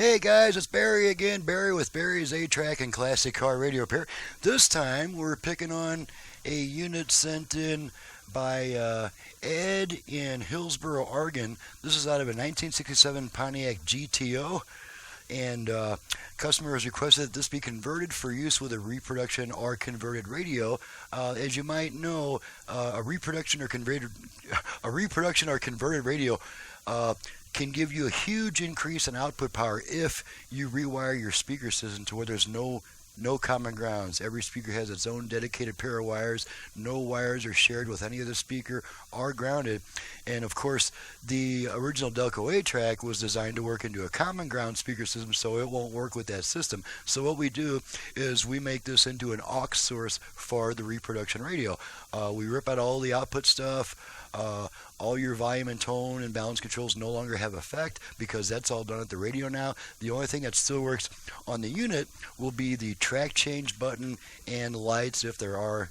Hey guys, it's Barry again. Barry with Barry's A-Track and Classic Car Radio Repair. This time we're picking on a unit sent in by Ed in Hillsboro, Oregon. This is out of a 1967 Pontiac GTO. And customer has requested that this be converted for use with a reproduction or converted radio. As you might know, a reproduction or converted radio can give you a huge increase in output power if you rewire your speaker system to where there's no common grounds. Every speaker has its own dedicated pair of wires. No wires are shared with any other speaker or grounded. And of course, the original Delco A-Track was designed to work into a common ground speaker system, so it won't work with that system. So what we do is we make this into an aux source for the reproduction radio. We rip out all the output stuff. All your volume and tone and balance controls no longer have effect because that's all done at the radio now. The only thing that still works on the unit will be the track change button and lights if there are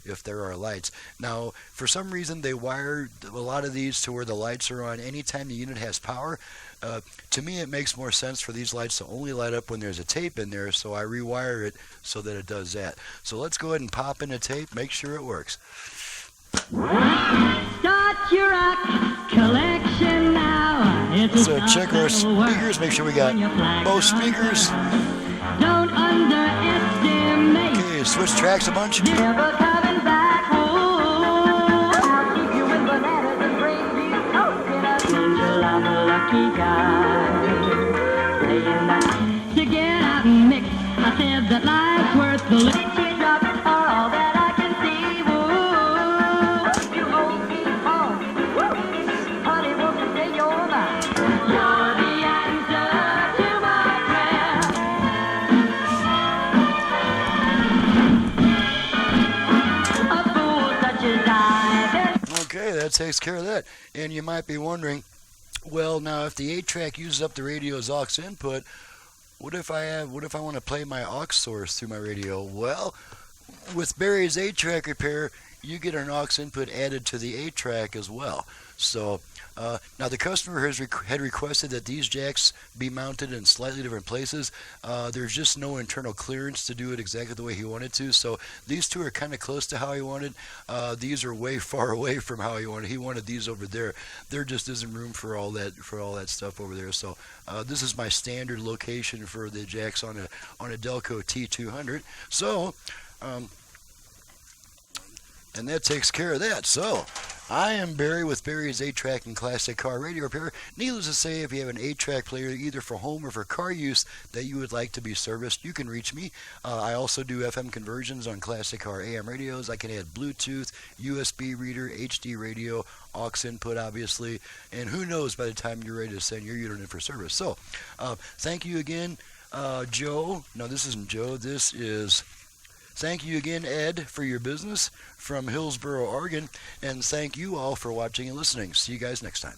lights. Now, for some reason, they wire a lot of these to where the lights are on anytime the unit has power. To me, it makes more sense for these lights to only light up when there's a tape in there, so I rewire it so that it does that. So let's go ahead and pop in a tape, make sure it works. Start your rock collection now. So check our speakers, make sure we got both speakers. Don't underestimate. Okay, switch tracks a bunch. Never coming back home. I'll keep you in bananas and bring you coconuts. Angel, I'm a lucky guy. Playing that to get out and mix. I said that life's worth the living. Drops are all that I can see. Okay, that takes care of that. And you might be wondering, well, now if the 8-track uses up the radio's aux input, what if I want to play my aux source through my radio? Well, with Barry's 8-track repair, you get an aux input added to the 8-track as well. So now the customer had requested that these jacks be mounted in slightly different places. There's just no internal clearance to do it exactly the way he wanted to. So these two are kind of close to how he wanted. These are way far away from how he wanted. He wanted these over there. There just isn't room for all that stuff over there. So this is my standard location for the jacks on a Delco T200. So and that takes care of that. So I am Barry with Barry's 8-Track and Classic Car Radio Repair. Needless to say, if you have an 8-track player, either for home or for car use, that you would like to be serviced, you can reach me. I also do FM conversions on Classic Car AM radios. I can add Bluetooth, USB reader, HD radio, aux input, obviously, and who knows by the time you're ready to send your unit in for service. So, thank you again, Joe. No, this isn't Joe. This is... Thank you again, Ed, for your business from Hillsboro, Oregon, and thank you all for watching and listening. See you guys next time.